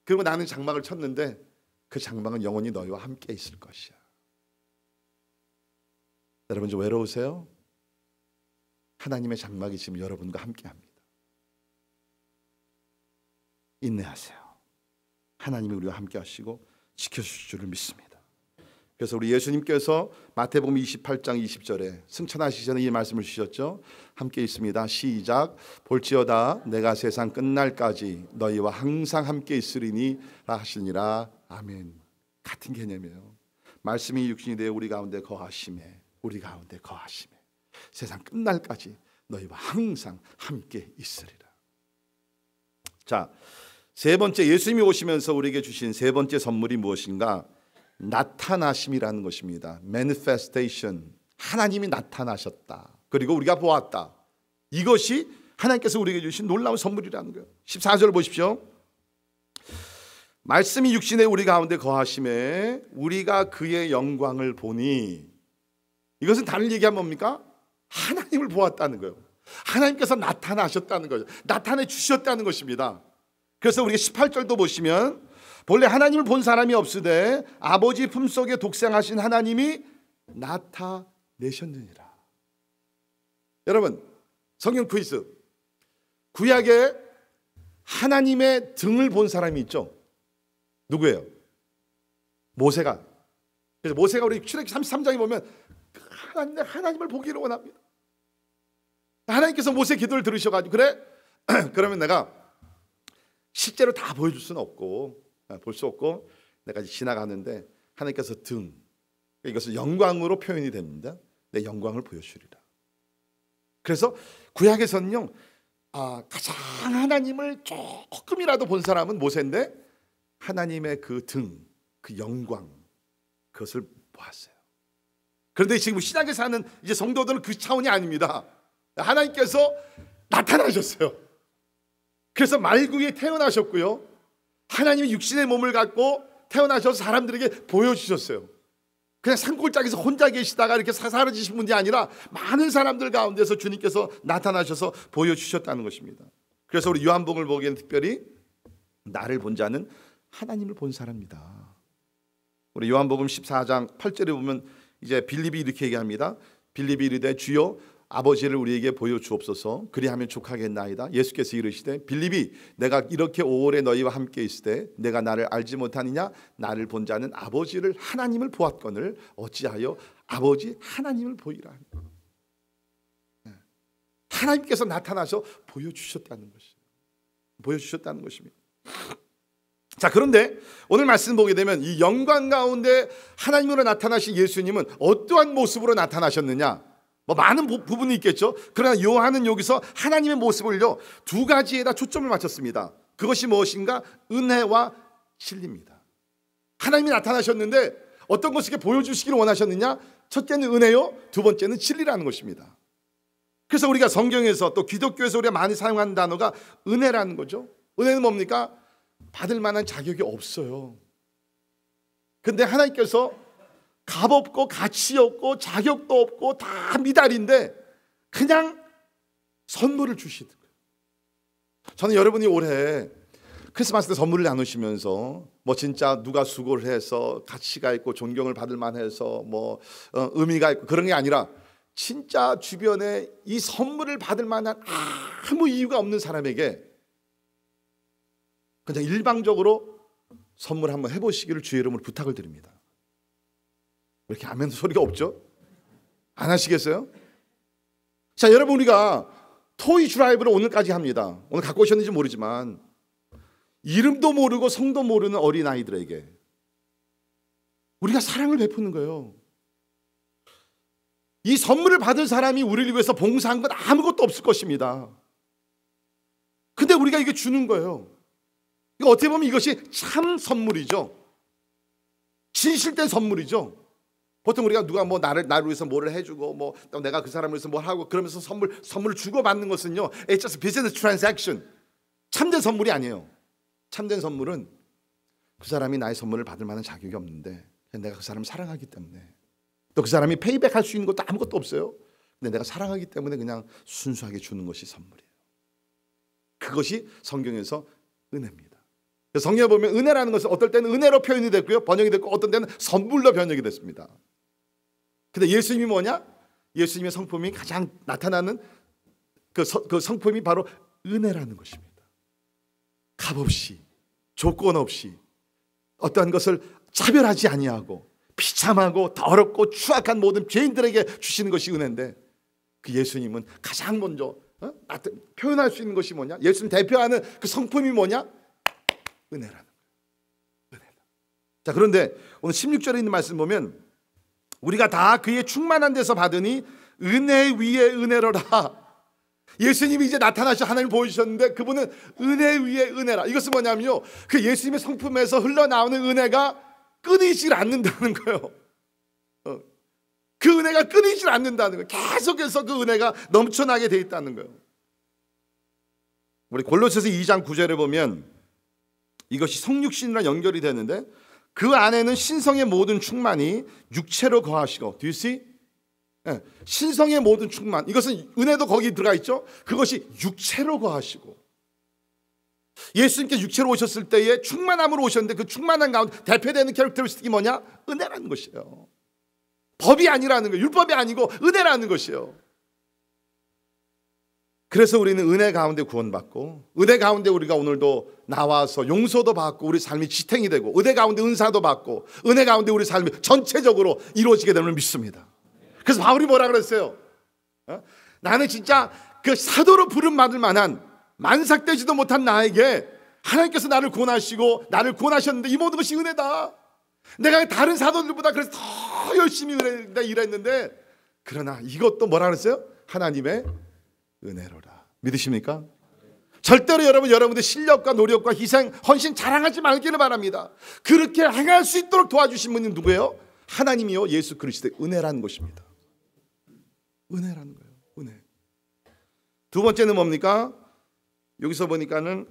그리고 나는 장막을 쳤는데 그 장막은 영원히 너희와 함께 있을 것이야. 여러분 좀 외로우세요? 하나님의 장막이 지금 여러분과 함께 합니다. 인내하세요. 하나님이 우리와 함께 하시고 지켜주실 줄을 믿습니다. 그래서 우리 예수님께서 마태복음 28장 20절에 승천하시기 전에 이 말씀을 주셨죠. 함께 있습니다. 시작. 볼지어다 내가 세상 끝날까지 너희와 항상 함께 있으리니 하시니라. 아멘. 같은 개념이에요. 말씀이 육신이 되어 우리 가운데 거하심에 세상 끝날까지 너희와 항상 함께 있으리라. 자, 세 번째, 예수님이 오시면서 우리에게 주신 세 번째 선물이 무엇인가? 나타나심이라는 것입니다. manifestation. 하나님이 나타나셨다. 그리고 우리가 보았다. 이것이 하나님께서 우리에게 주신 놀라운 선물이라는 거예요. 14절 보십시오. 말씀이 육신에 우리 가운데 거하심에 우리가 그의 영광을 보니, 이것은 다른 얘기하면 뭡니까? 하나님을 보았다는 거예요. 하나님께서 나타나셨다는 거죠. 나타내 주셨다는 것입니다. 그래서 우리가 18절도 보시면 본래 하나님을 본 사람이 없으되 아버지 품속에 독생하신 하나님이 나타내셨느니라. 여러분, 성경 퀴즈. 구약에 하나님의 등을 본 사람이 있죠. 누구예요? 모세가. 그래서 모세가 우리 출애굽기 33장에 보면 하나님을 보기를 원합니다. 하나님께서 모세 기도를 들으셔가지고 그래? 그러면 내가 실제로 다 보여줄 수는 없고 볼 수 없고 내가 지나가는데 하나님께서 등, 이것은 영광으로 표현이 됩니다. 내 영광을 보여주리라. 그래서 구약에서는요, 가장 하나님을 조금이라도 본 사람은 모세인데 하나님의 그 등, 그 영광, 그것을 보았어요. 그런데 지금 신약에 사는 이제 성도들은 그 차원이 아닙니다. 하나님께서 나타나셨어요. 그래서 말구에 태어나셨고요, 하나님이 육신의 몸을 갖고 태어나셔서 사람들에게 보여주셨어요. 그냥 산골짜기에서 혼자 계시다가 이렇게 사라지신 분이 아니라 많은 사람들 가운데서 주님께서 나타나셔서 보여주셨다는 것입니다. 그래서 우리 요한복음을 보기에는 특별히 나를 본 자는 하나님을 본 사람이다. 우리 요한복음 14장 8절에 보면 이제 빌립이 이렇게 얘기합니다. 빌립이 이르되 주여 아버지를 우리에게 보여주옵소서. 그리하면 족하겠나이다. 예수께서 이르시되 빌립이 내가 이렇게 오래 너희와 함께 있을 때 내가 나를 알지 못하느냐? 나를 본 자는 아버지를 하나님을 보았거늘 어찌하여 아버지 하나님을 보이라. 하나님께서 나타나서 보여주셨다는 것입니다. 자, 그런데 오늘 말씀 보게 되면 이 영광 가운데 하나님으로 나타나신 예수님은 어떠한 모습으로 나타나셨느냐? 많은 부분이 있겠죠. 그러나 요한은 여기서 하나님의 모습을요, 두 가지에다 초점을 맞췄습니다. 그것이 무엇인가? 은혜와 진리입니다. 하나님이 나타나셨는데 어떤 것을 보여주시기를 원하셨느냐? 첫째는 은혜요, 두 번째는 진리라는 것입니다. 그래서 우리가 성경에서 또 기독교에서 우리가 많이 사용하는 단어가 은혜라는 거죠. 은혜는 뭡니까? 받을 만한 자격이 없어요. 근데 하나님께서 값없고 가치 없고 자격도 없고 다 미달인데 그냥 선물을 주시는 거예요. 저는 여러분이 올해 크리스마스 때 선물을 나누시면서 진짜 누가 수고를 해서 가치가 있고 존경을 받을 만해서 의미가 있고 그런 게 아니라 진짜 주변에 이 선물을 받을 만한 아무 이유가 없는 사람에게 그냥 일방적으로 선물 한번 해보시기를 주의 이름으로 부탁을 드립니다. 왜 이렇게 아멘 소리가 없죠? 안 하시겠어요? 자, 여러분, 우리가 토이 드라이브를 오늘까지 합니다. 오늘 갖고 오셨는지 모르지만 이름도 모르고 성도 모르는 어린아이들에게 우리가 사랑을 베푸는 거예요. 이 선물을 받은 사람이 우리를 위해서 봉사한 건 아무것도 없을 것입니다. 근데 우리가 이게 주는 거예요. 이거 어떻게 보면 이것이 참 선물이죠. 진실된 선물이죠. 보통 우리가 누가 나를 위해서 뭐를 해주고 또 내가 그 사람을 위해서 뭘 하고 그러면서 선물을 주고받는 것은요, it's just business transaction. 참된 선물이 아니에요. 참된 선물은 그 사람이 나의 선물을 받을 만한 자격이 없는데 내가 그 사람을 사랑하기 때문에, 또 그 사람이 페이백할 수 있는 것도 아무것도 없어요. 근데 내가 사랑하기 때문에 그냥 순수하게 주는 것이 선물이에요. 그것이 성경에서 은혜입니다. 성경에 보면 은혜라는 것은 어떨 때는 은혜로 표현이 됐고요, 번역이 됐고, 어떤 때는 선물로 번역이 됐습니다. 근데 예수님이 뭐냐? 예수님의 성품이 가장 나타나는 그 성품이 바로 은혜라는 것입니다. 값없이, 조건 없이, 어떠한 것을 차별하지 아니하고 비참하고 더럽고 추악한 모든 죄인들에게 주시는 것이 은혜인데, 그 예수님은 가장 먼저 표현할 수 있는 것이 뭐냐? 예수님 대표하는 그 성품이 뭐냐? 은혜라는 거예요. 은혜다. 자, 그런데 오늘 16절에 있는 말씀 보면 우리가 다 그의 충만한 데서 받으니 은혜 위에 은혜로라. 예수님이 이제 나타나셔 하나님 보여주셨는데 그분은 은혜 위에 은혜라. 이것은 뭐냐면요, 그 예수님의 성품에서 흘러나오는 은혜가 끊이질 않는다는 거예요. 그 은혜가 끊이질 않는다는 거예요. 계속해서 그 은혜가 넘쳐나게 돼 있다는 거예요. 우리 골로새서 2장 9절에 보면 이것이 성육신이랑 연결이 되는데 그 안에는 신성의 모든 충만이 육체로 거하시고, do you see? 신성의 모든 충만, 이것은 은혜도 거기 들어가 있죠. 그것이 육체로 거하시고, 예수님께 육체로 오셨을 때에 충만함으로 오셨는데 그 충만한 가운데 대표되는 캐릭터리스틱이 뭐냐? 은혜라는 것이에요. 법이 아니라는 거예요. 율법이 아니고 은혜라는 것이에요. 그래서 우리는 은혜 가운데 구원받고, 은혜 가운데 우리가 오늘도 나와서 용서도 받고 우리 삶이 지탱이 되고, 은혜 가운데 은사도 받고, 은혜 가운데 우리 삶이 전체적으로 이루어지게 되는 걸 믿습니다. 그래서 바울이 뭐라 그랬어요? 나는 진짜 그 사도로 부름받을 만한 만삭되지도 못한 나에게 하나님께서 나를 구원하시고 나를 구원하셨는데 이 모든 것이 은혜다. 내가 다른 사도들보다 그래서 더 열심히 일했는데, 그러나 이것도 뭐라 그랬어요? 하나님의 은혜로라. 믿으십니까? 절대로 여러분들 실력과 노력과 희생, 헌신 자랑하지 말기를 바랍니다. 그렇게 행할 수 있도록 도와주신 분이 누구예요? 하나님이요, 예수 그리스도의 은혜라는 것입니다. 은혜라는 거예요. 은혜. 두 번째는 뭡니까? 여기서 보니까는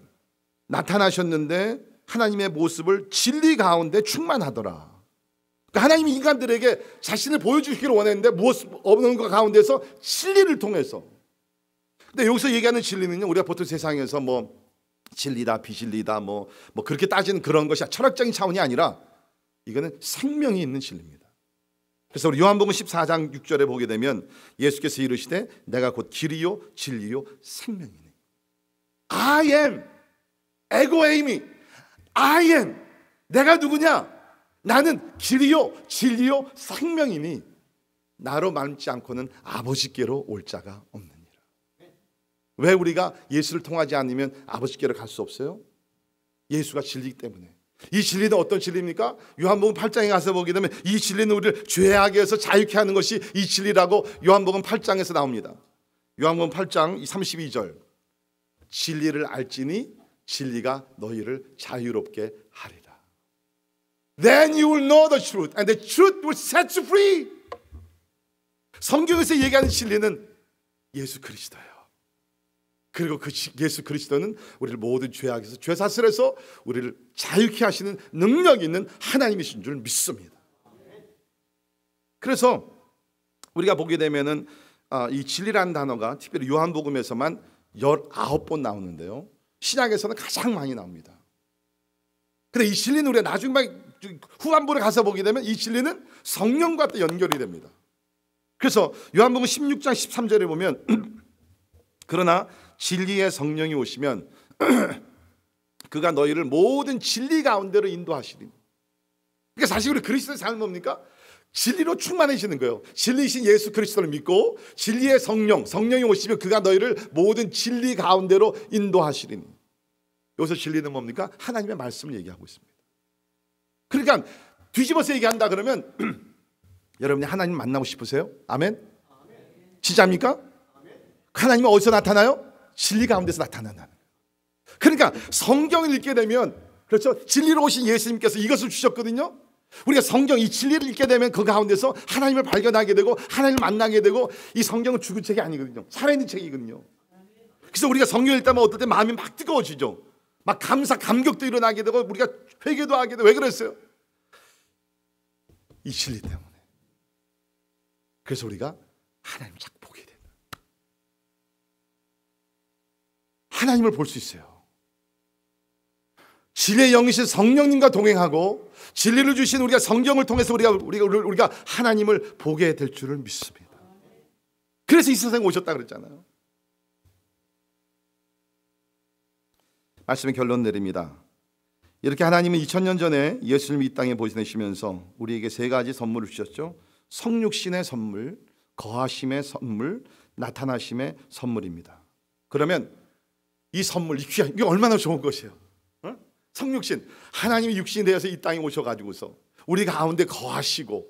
나타나셨는데 하나님의 모습을 진리 가운데 충만하더라. 그러니까 하나님이 인간들에게 자신을 보여주기를 원했는데 무엇 없는 것 가운데서 진리를 통해서. 근데 여기서 얘기하는 진리는요, 우리가 보통 세상에서 뭐 진리다 비진리다 뭐 그렇게 따지는 그런 것이 철학적인 차원이 아니라 이거는 생명이 있는 진리입니다. 그래서 우리 요한복음 14장 6절에 보게 되면 예수께서 이르시되 내가 곧 길이요 진리요 생명이니. I am, 에고에이미, I am. 내가 누구냐? 나는 길이요 진리요 생명이니 나로 말지 않고는 아버지께로 올 자가 없느니라. 왜 우리가 예수를 통하지 않으면 아버지께로 갈 수 없어요? 예수가 진리이기 때문에. 이 진리는 어떤 진리입니까? 요한복음 8장에 가서 보게 되면 이 진리는 우리를 죄악에서 자유케 하는 것이 이 진리라고 요한복음 8장에서 나옵니다. 요한복음 8장 32절, 진리를 알지니 진리가 너희를 자유롭게 하리라. Then you will know the truth and the truth will set you free. 성경에서 얘기하는 진리는 예수 그리스도예요. 그리고 그 예수 그리스도는 우리를 모든 죄악에서 죄사슬에서 우리를 자유케 하시는 능력 있는 하나님이신 줄 믿습니다. 그래서 우리가 보게 되면은 이 진리라는 단어가 특별히 요한복음에서만 19번 나오는데요, 신약에서는 가장 많이 나옵니다. 근데 이 진리는 우리가 나중에 후반부에 가서 보게 되면 이 진리는 성령과 또 연결이 됩니다. 그래서 요한복음 16장 13절에 보면 그러나 진리의 성령이 오시면 그가 너희를 모든 진리 가운데로 인도하시리니. 그러니까 사실 우리 그리스도의 삶은 뭡니까? 진리로 충만해지는 거예요. 진리이신 예수 그리스도를 믿고 진리의 성령이 오시면 그가 너희를 모든 진리 가운데로 인도하시리니. 여기서 진리는 뭡니까? 하나님의 말씀을 얘기하고 있습니다. 그러니까 뒤집어서 얘기한다 그러면 여러분이 하나님 만나고 싶으세요? 아멘? 진짜입니까? 하나님은 어디서 나타나요? 진리 가운데서 나타나는. 그러니까 성경을 읽게 되면, 그렇죠, 진리로 오신 예수님께서 이것을 주셨거든요. 우리가 성경 이 진리를 읽게 되면 그 가운데서 하나님을 발견하게 되고 하나님을 만나게 되고, 이 성경은 죽은 책이 아니거든요. 살아있는 책이거든요. 그래서 우리가 성경을 읽다면 어떨 때 마음이 막 뜨거워지죠. 막 감격도 일어나게 되고 우리가 회개도 하게 되고. 왜 그랬어요? 이 진리 때문에. 그래서 우리가 하나님을 자꾸 보게 된다. 하나님을 볼 수 있어요. 진리의 영이신 성령님과 동행하고 진리를 주신 우리가 성경을 통해서 우리가 하나님을 보게 될 줄을 믿습니다. 그래서 이 세상에 오셨다 그랬잖아요. 말씀의 결론 내립니다. 이렇게 하나님은 2000년 전에 예수님을 이 땅에 보내시면서 우리에게 세 가지 선물을 주셨죠. 성육신의 선물, 거하심의 선물, 나타나심의 선물입니다. 그러면 이 선물, 이 귀한, 이게 얼마나 좋은 것이에요. 성육신, 하나님이 육신이 되어서 이 땅에 오셔가지고서 우리 가운데 거하시고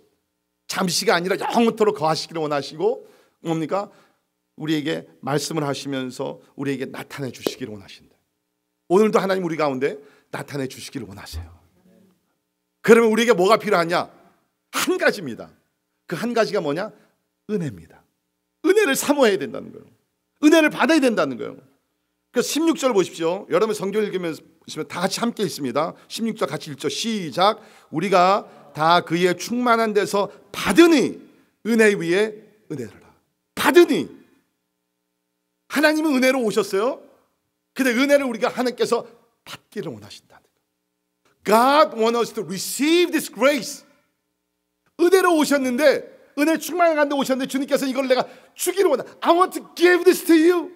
잠시가 아니라 영원토록 거하시기를 원하시고 뭡니까? 우리에게 말씀을 하시면서 우리에게 나타내 주시기를 원하신다. 오늘도 하나님 우리 가운데 나타내 주시기를 원하세요. 그러면 우리에게 뭐가 필요하냐? 한 가지입니다. 그 한 가지가 뭐냐? 은혜입니다. 은혜를 사모해야 된다는 거예요. 은혜를 받아야 된다는 거예요. 그래서 16절 보십시오. 여러분 성경 읽으면 다 같이 함께 읽습니다. 16절 같이 읽죠. 시작. 우리가 다 그의 충만한 데서 받으니 은혜 위에 은혜를 받으니. 하나님은 은혜로 오셨어요. 근데 은혜를 우리가 하나님께서 받기를 원하신다는 거예요. God wants us to receive this grace. 은혜로 오셨는데, 은혜 충만한 가운데 오셨는데 주님께서 이걸 내가 주기를 원한다. I want to give this to you,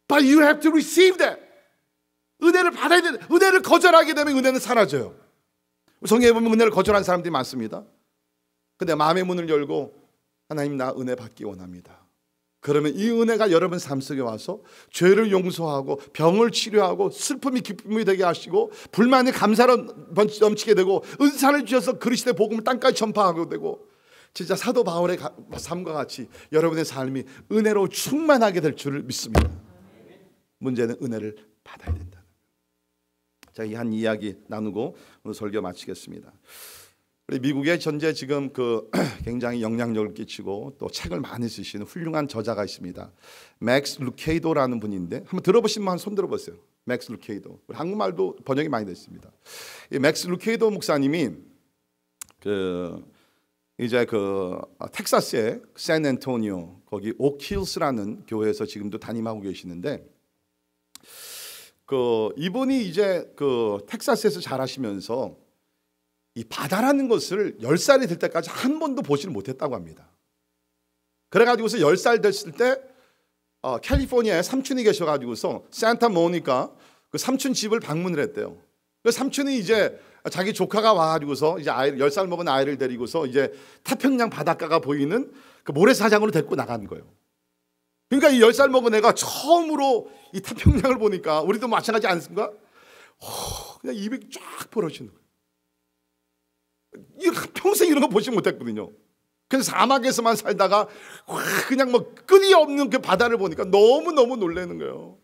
but you have to receive that. 은혜를 받아야 돼. 은혜를 거절하게 되면 은혜는 사라져요. 성경에 보면 은혜를 거절한 사람들이 많습니다. 근데 마음의 문을 열고 하나님 나 은혜 받기 원합니다. 그러면 이 은혜가 여러분 삶 속에 와서 죄를 용서하고 병을 치료하고 슬픔이 기쁨이 되게 하시고 불만이 감사로 넘치게 되고 은사를 주셔서 그리스도의 복음을 땅까지 전파하게 되고 진짜 사도 바울의 삶과 같이 여러분의 삶이 은혜로 충만하게 될 줄을 믿습니다. 문제는 은혜를 받아야 된다. 자, 이 한 이야기 나누고 오늘 설교 마치겠습니다. 우리 미국의 현재 지금 굉장히 영향력을 끼치고 또 책을 많이 쓰시는 훌륭한 저자가 있습니다. 맥스 루케이도라는 분인데 한번 들어보신 분 한 손 들어보세요. 맥스 루케이도. 우리 한국말도 번역이 많이 됐습니다. 이 맥스 루케이도 목사님이 이제 텍사스의 샌앤토니오 거기 오킬스라는 교회에서 지금도 담임하고 계시는데 이분이 이제 텍사스에서 자라시면서 이 바다라는 것을 10살이 될 때까지 한 번도 보지를 못했다고 합니다. 그래가지고서 10살 됐을 때 캘리포니아에 삼촌이 계셔가지고서 산타 모니카 그 삼촌 집을 방문을 했대요. 그 삼촌이 이제 자기 조카가 와가지고서 이제 10살 먹은 아이를 데리고서 이제 태평양 바닷가가 보이는 그 모래사장으로 데리고 나간 거예요. 그러니까 이 10살 먹은 애가 처음으로 이 태평양을 보니까 우리도 마찬가지 않습니까? 그냥 입이 쫙 벌어지는 거예요. 평생 이런 거 보지 못했거든요. 그래서 사막에서만 살다가 그냥 끊임없는 그 바다를 보니까 너무너무 놀라는 거예요.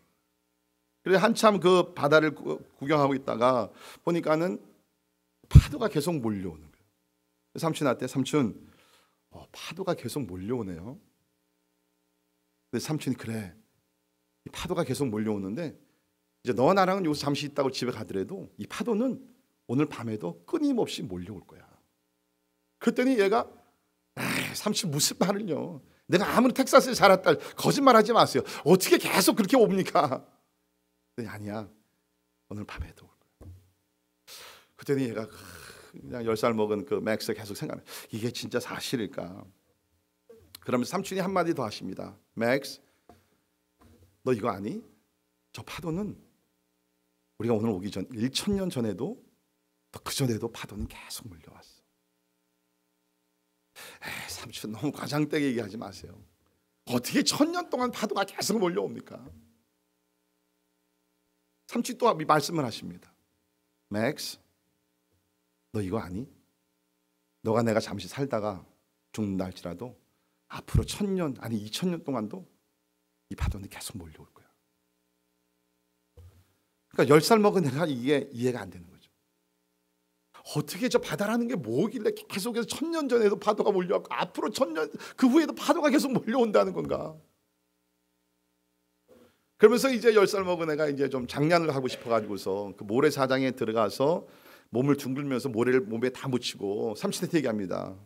그래서 한참 그 바다를 구경하고 있다가 보니까는 파도가 계속 몰려오는 거예요. 삼촌한테 삼촌 파도가 계속 몰려오네요. 근데 삼촌이 그래 이 파도가 계속 몰려오는데 이제 너와 나랑은 여기서 잠시 있다고 집에 가더라도 이 파도는 오늘 밤에도 끊임없이 몰려올 거야. 그랬더니 얘가 삼촌 무슨 말을요. 내가 아무리 텍사스에 자랐다 거짓말하지 마세요. 어떻게 계속 그렇게 옵니까? 아니야 오늘 밤에도 올 거야. 그랬더니 얘가 그냥 10살 먹은 그 맥스가 계속 생각해. 이게 진짜 사실일까? 그러면 삼촌이 한마디 더 하십니다. 맥스 너 이거 아니? 저 파도는 우리가 오늘 오기 전 1000년 전에도 또 그전에도 파도는 계속 몰려왔어. 삼촌 너무 과장되게 얘기하지 마세요. 어떻게 1000년 동안 파도가 계속 몰려옵니까? 삼촌이 또 말씀을 하십니다. 맥스 너 이거 아니? 너가 내가 잠시 살다가 죽는다 할지라도 앞으로 1000년 아니 2000년 동안도 이 파도는 계속 몰려올 거야. 그러니까 10살 먹은 애가 이게 이해가 안 되는 거죠. 어떻게 저 바다라는 게 뭐길래 계속해서 1000년 전에도 파도가 몰려왔고 앞으로 1000년 그 후에도 파도가 계속 몰려온다는 건가? 그러면서 이제 10살 먹은 애가 이제 좀 장난을 하고 싶어가지고서 그 모래사장에 들어가서 몸을 둥글면서 모래를 몸에 다 묻히고 삼촌한테 얘기합니다.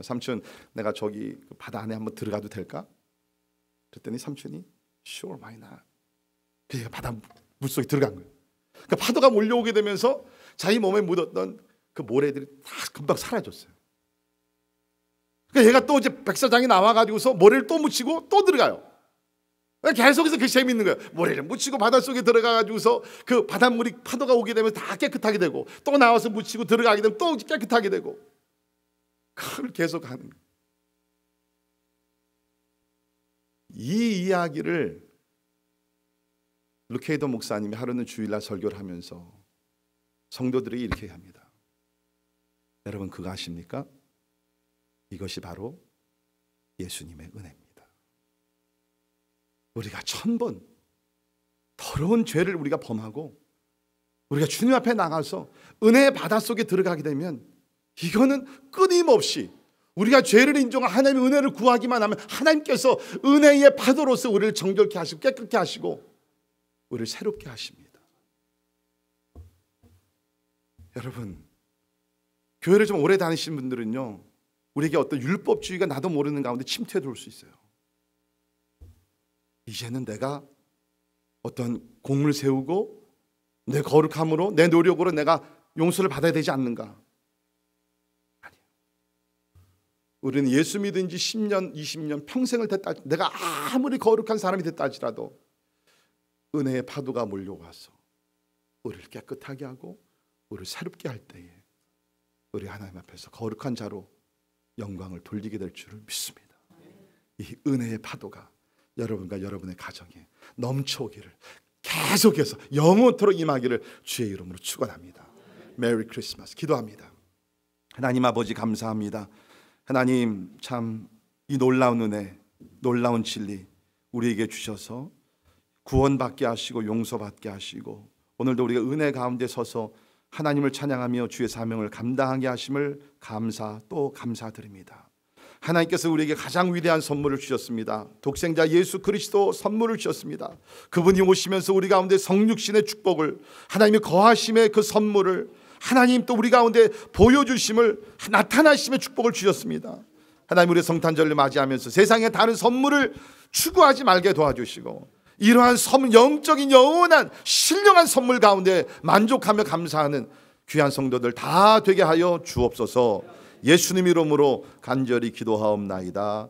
삼촌 내가 저기 바다 안에 한번 들어가도 될까? 그랬더니 삼촌이 Sure, why not? 그래서 바다 물속에 들어간 거예요. 그러니까 파도가 몰려오게 되면서 자기 몸에 묻었던 그 모래들이 다 금방 사라졌어요. 그러니까 얘가 또 이제 백사장이 나와가지고서 모래를 또 묻히고 또 들어가요. 계속해서 그게 재밌는 거예요. 모래를 묻히고 바닷속에 들어가가지고서 그 바닷물이 파도가 오게 되면 다 깨끗하게 되고 또 나와서 묻히고 들어가게 되면 또 깨끗하게 되고 그걸 계속 하는 거예요. 이 이야기를 루케이도 목사님이 하루는 주일날 설교를 하면서 성도들이 이렇게 합니다. 여러분 그거 아십니까? 이것이 바로 예수님의 은혜입니다. 우리가 1000번 더러운 죄를 우리가 범하고 우리가 주님 앞에 나가서 은혜의 바닷속에 들어가게 되면 이거는 끊임없이 우리가 죄를 인정하고 하나님의 은혜를 구하기만 하면 하나님께서 은혜의 파도로서 우리를 정결케 하시고 깨끗게 하시고 우리를 새롭게 하십니다. 여러분 교회를 좀 오래 다니신 분들은요, 우리에게 어떤 율법주의가 나도 모르는 가운데 침투해 들어올 수 있어요. 이제는 내가 어떤 공을 세우고 내 거룩함으로 내 노력으로 내가 용서를 받아야 되지 않는가? 아니에요. 우리는 예수 믿은 지 10년, 20년, 평생을 됐다, 내가 아무리 거룩한 사람이 됐다 할지라도 은혜의 파도가 몰려와서 우리를 깨끗하게 하고 우리를 새롭게 할 때에 우리 하나님 앞에서 거룩한 자로 영광을 돌리게 될 줄을 믿습니다. 이 은혜의 파도가 여러분과 여러분의 가정에 넘쳐오기를, 계속해서 영원토록 임하기를 주의 이름으로 축원합니다. 메리 크리스마스. 기도합니다. 하나님 아버지 감사합니다. 하나님 참 이 놀라운 은혜, 놀라운 진리 우리에게 주셔서 구원받게 하시고 용서받게 하시고 오늘도 우리가 은혜 가운데 서서 하나님을 찬양하며 주의 사명을 감당하게 하심을 감사 또 감사드립니다. 하나님께서 우리에게 가장 위대한 선물을 주셨습니다. 독생자 예수 그리스도 선물을 주셨습니다. 그분이 오시면서 우리 가운데 성육신의 축복을, 하나님의 거하심의 그 선물을, 하나님 또 우리 가운데 보여주심을, 나타나심의 축복을 주셨습니다. 하나님 우리 성탄절을 맞이하면서 세상의 다른 선물을 추구하지 말게 도와주시고 이러한 영적인 영원한 신령한 선물 가운데 만족하며 감사하는 귀한 성도들 다 되게 하여 주옵소서. 예수님 이름으로 간절히 기도하옵나이다.